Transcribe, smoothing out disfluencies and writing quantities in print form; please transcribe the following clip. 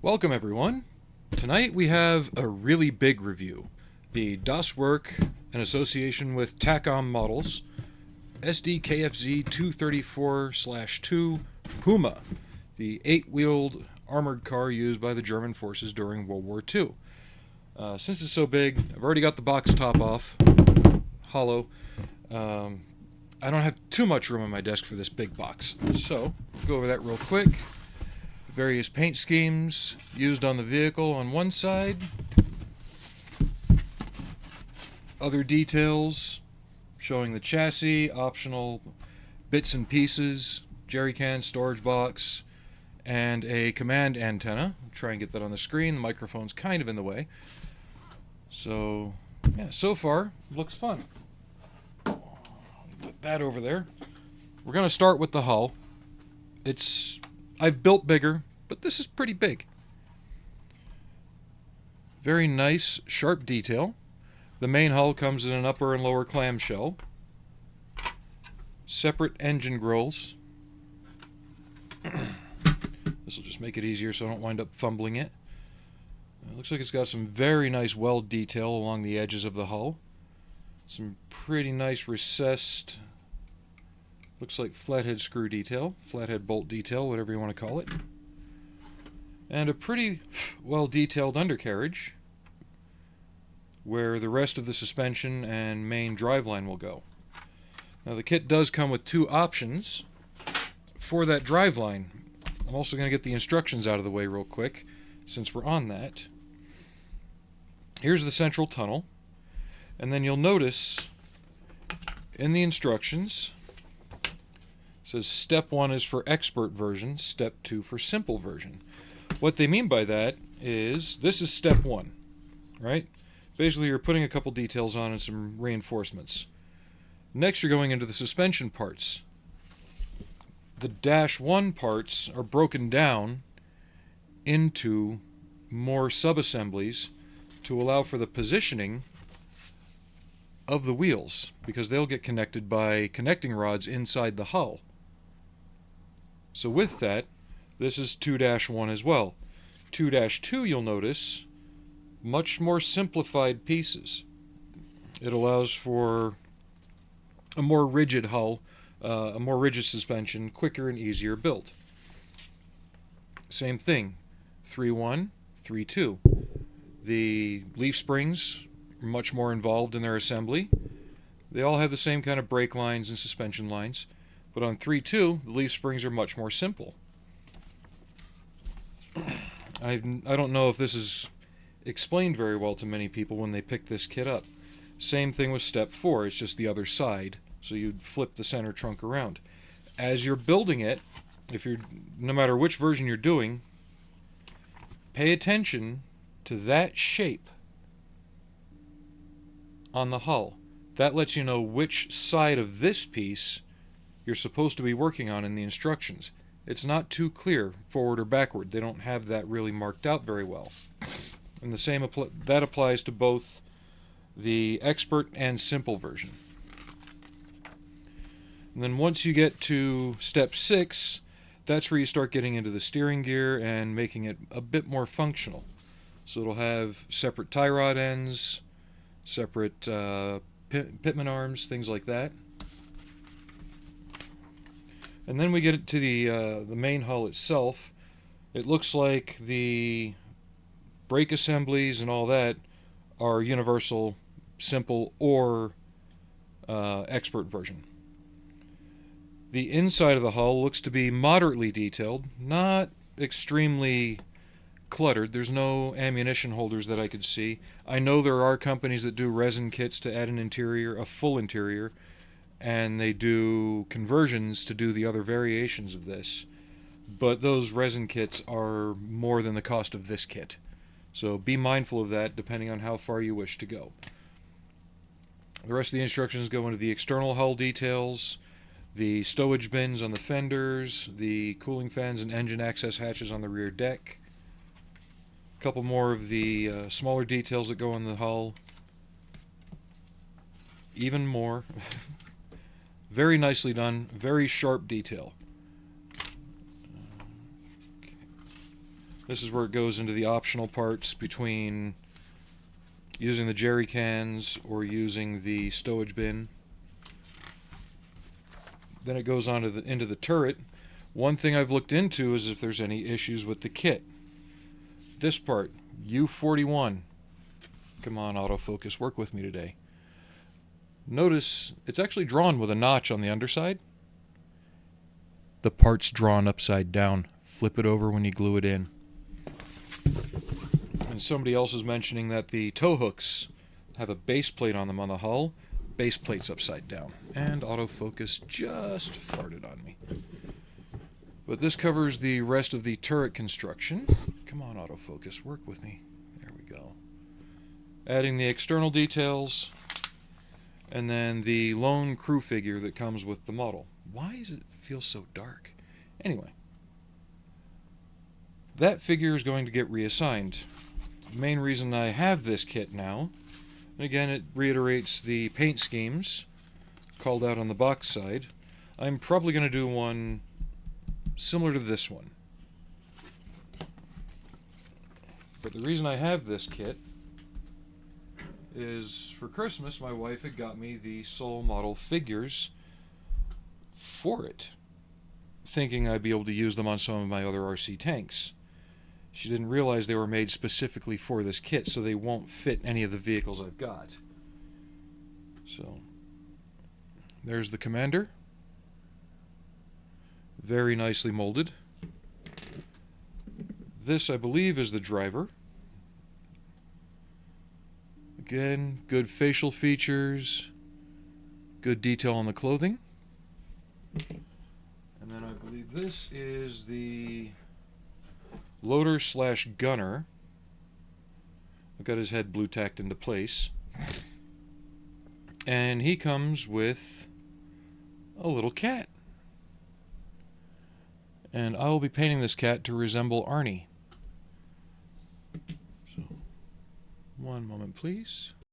Welcome everyone. Tonight we have a really big review. The Das Werk, in association with Takom models, Sdkfz 234/2 Puma, the 8-wheeled armored car used by the German forces during World War II. Since it's so big, I've already got the box top off, hollow. I don't have too much room on my desk for this big box, so go over that real quick. Various paint schemes used on the vehicle on one side, other details showing the chassis, optional bits and pieces, jerry can, storage box, and a command antenna. I'll try and get that on the screen. The microphone's kind of in the way. So, yeah, so far, looks fun. Put that over there. We're going to start with the hull. I've built bigger, but this is pretty big. Very nice, sharp detail. The main hull comes in an upper and lower clamshell. Separate engine grills. This will just make it easier so I don't wind up fumbling it. It looks like it's got some very nice weld detail along the edges of the hull. Some pretty nice recessed, looks like flathead screw detail, flathead bolt detail, whatever you want to call it. And a pretty well detailed undercarriage where the rest of the suspension and main driveline will go. Now the kit does come with two options for that driveline. I'm also going to get the instructions out of the way real quick since we're on that. Here's the central tunnel, and then you'll notice in the instructions it says step 1 is for expert version, step 2 for simple version. What they mean by that is this is step 1, right? Basically you're putting a couple details on and some reinforcements. Next you're going into the suspension parts. The dash 1 parts are broken down into more sub-assemblies to allow for the positioning of the wheels, because they'll get connected by connecting rods inside the hull. So with that, this is 2-1 as well. 2-2, you'll notice, much more simplified pieces. It allows for a more rigid hull, a more rigid suspension, quicker and easier build. Same thing, 3-1, 3-2. The leaf springs are much more involved in their assembly. They all have the same kind of brake lines and suspension lines, but on 3-2, the leaf springs are much more simple. I don't know if this is explained very well to many people when they pick this kit up. Same thing with step 4, it's just the other side, so you'd flip the center trunk around. As you're building it, no matter which version you're doing, pay attention to that shape on the hull. That lets you know which side of this piece you're supposed to be working on in the instructions. It's not too clear, forward or backward. They don't have that really marked out very well. And the same that applies to both the expert and simple version. And then once you get to step 6, that's where you start getting into the steering gear and making it a bit more functional. So it'll have separate tie rod ends, separate pitman arms, things like that. And then we get to the main hull itself. It looks like the brake assemblies and all that are universal, simple, or expert version. The inside of the hull looks to be moderately detailed, not extremely cluttered. There's no ammunition holders that I could see. I know there are companies that do resin kits to add an interior, a full interior, and they do conversions to do the other variations of this. But those resin kits are more than the cost of this kit. So be mindful of that depending on how far you wish to go. The rest of the instructions go into the external hull details, the stowage bins on the fenders, the cooling fans and engine access hatches on the rear deck. A couple more of the smaller details that go on the hull. Even more. Very nicely done, very sharp detail. This is where it goes into the optional parts between using the jerry cans or using the stowage bin. Then it goes on to into the turret. One thing I've looked into is if there's any issues with the kit. This part, U41. Come on, autofocus, work with me today. Notice it's actually drawn with a notch on the underside. The part's drawn upside down. Flip it over when you glue it in. And somebody else is mentioning that the tow hooks have a base plate on them on the hull. Base plate's upside down. And autofocus just farted on me. But this covers the rest of the turret construction. Come on, autofocus, work with me. There we go. Adding the external details, and then the lone crew figure that comes with the model. Why does it feel so dark? Anyway, that figure is going to get reassigned. The main reason I have this kit now, and again it reiterates the paint schemes called out on the box side. I'm probably going to do one similar to this one. But the reason I have this kit is for Christmas my wife had got me the Soul model figures for it, thinking I'd be able to use them on some of my other RC tanks. She didn't realize they were made specifically for this kit, so they won't fit any of the vehicles I've got. So there's the commander. Very nicely molded. This, I believe, is the driver. Again, good facial features, good detail on the clothing. And then I believe this is the loader slash gunner. I've got his head blue tacked into place. And he comes with a little cat. And I will be painting this cat to resemble Arnie. So, one moment, please.